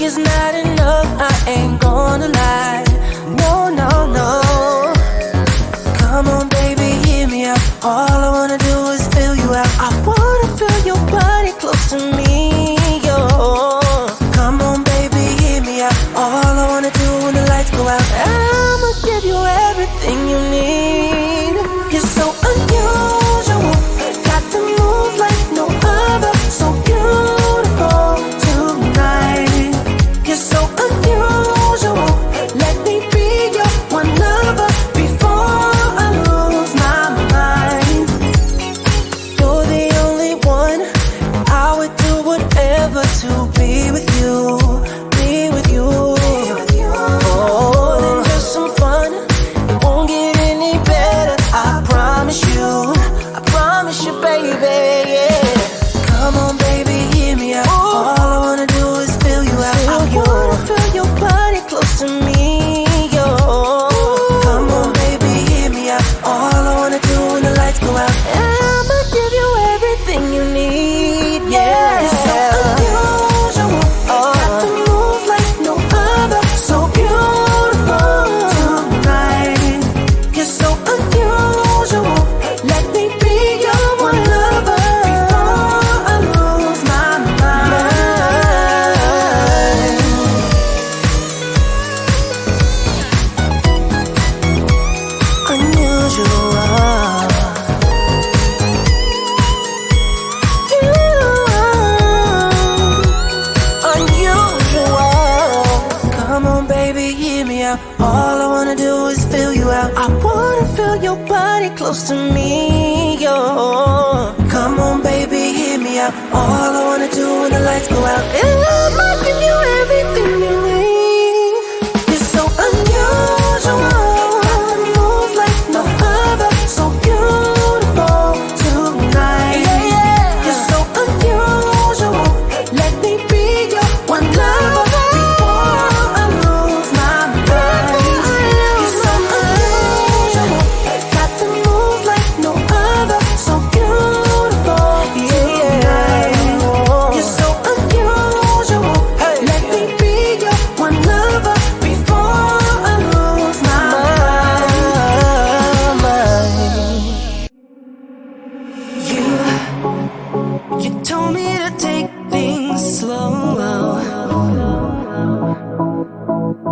is not enough, I ain't gonna lie. No, no, no. Come on, baby, hear me out. All I wanna do is fill you out. I wanna feel your body close to me, yo. Come on, baby, hear me out. All I wanna do when the lights go out, I'ma give you everything you need. You're so unusual, got to move like no other. So beautiful tonight. You're so unusual, let me be your one lover before I lose my mind. You're the only one, I would do whatever to be with you, be with you. More than just some fun, it won't get any better, I promise you, baby, yeah. Come on, baby, hear me out. All I wanna do is fill you out. I wanna feel your body close to me, yo. Come on, baby, hear me out. All I wanna do when the lights go out, I'ma give you everything you need, yeah. You're so unusual, got to move like no other. So beautiful tonight. You're so unusual, let me be your one lover before I lose my mind. Unusual. Unusual. Come on, baby, hear me out. All I wanna do is fill you out. I wanna feel your body close to me, yo. Come on, baby, hear me out. All I wanna do when the lights go out, I'ma give you everything you need. You're so unusual, move like no other. So beautiful tonight. You're so unusual, let me be your one lover before I lose my mind. You're so unusual, got to move like no other. So beautiful tonight. You're so unusual, let me be your one lover before I lose my mind. You told me to take things slow,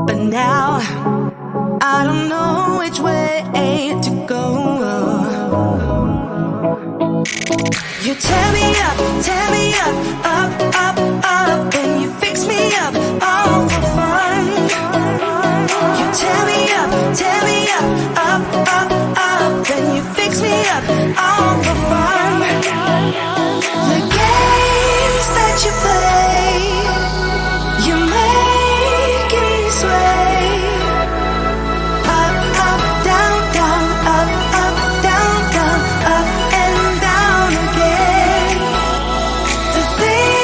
but now I don't know which way to go. You tear me up, up, up, up, and you fix me up, all for fun. You tear me up, up, up, up, and you fix me up, all for fun. The games that you play, you're making me sway. Up, up, down, down, up, up, down, down, up and down again. The things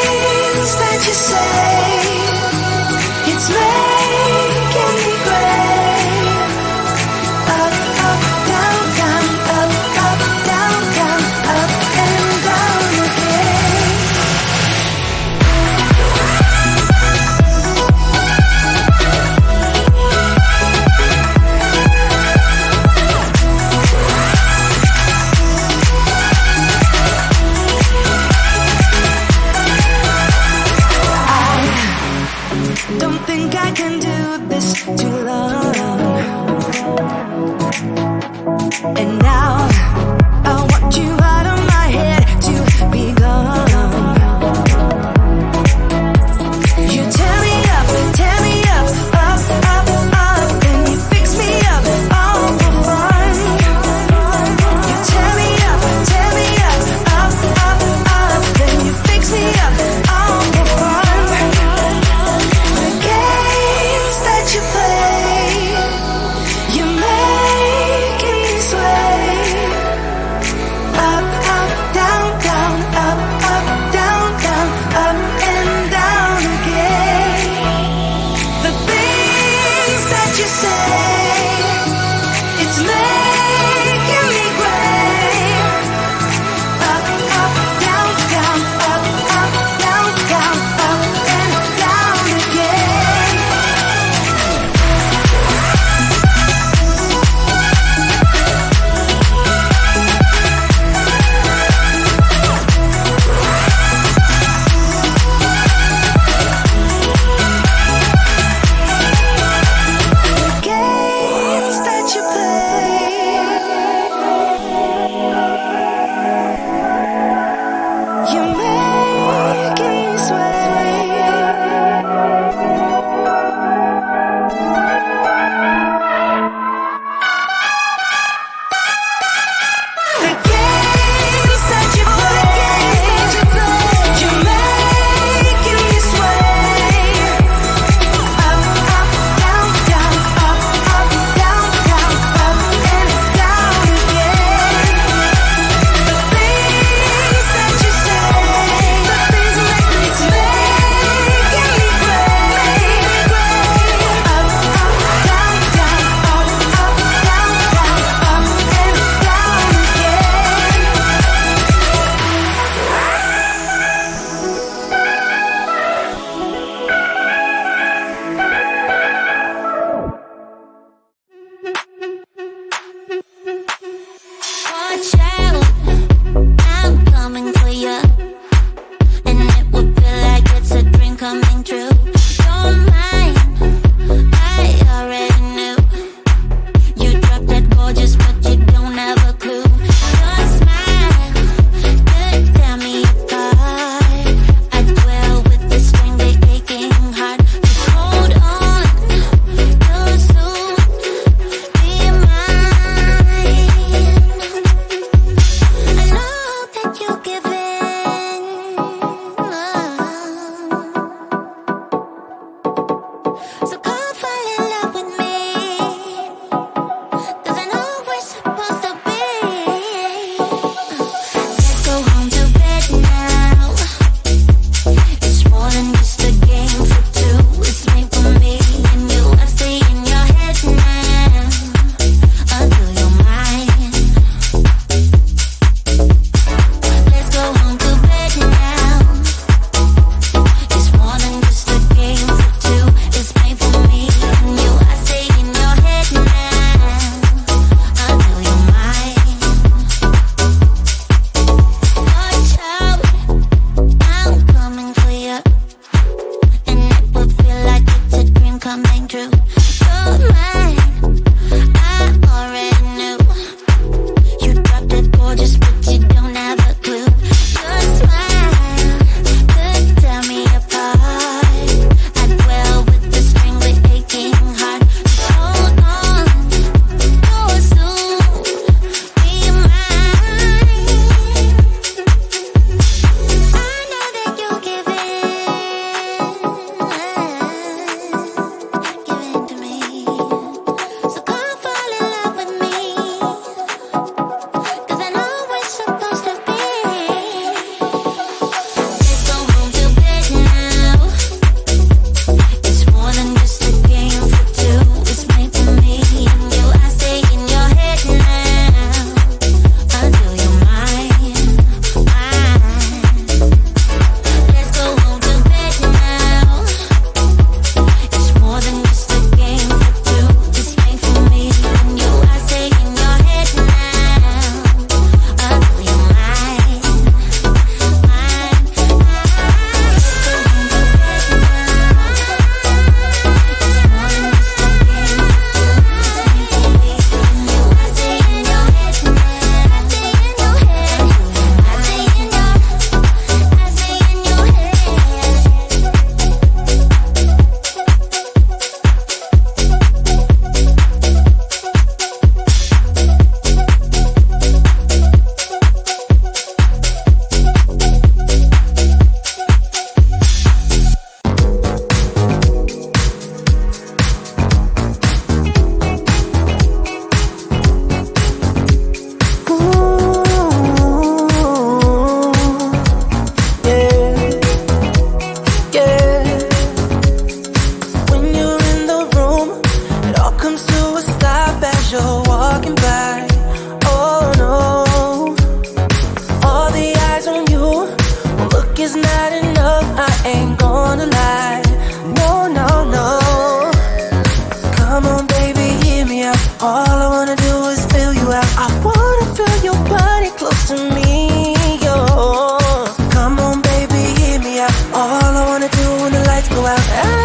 lights go out.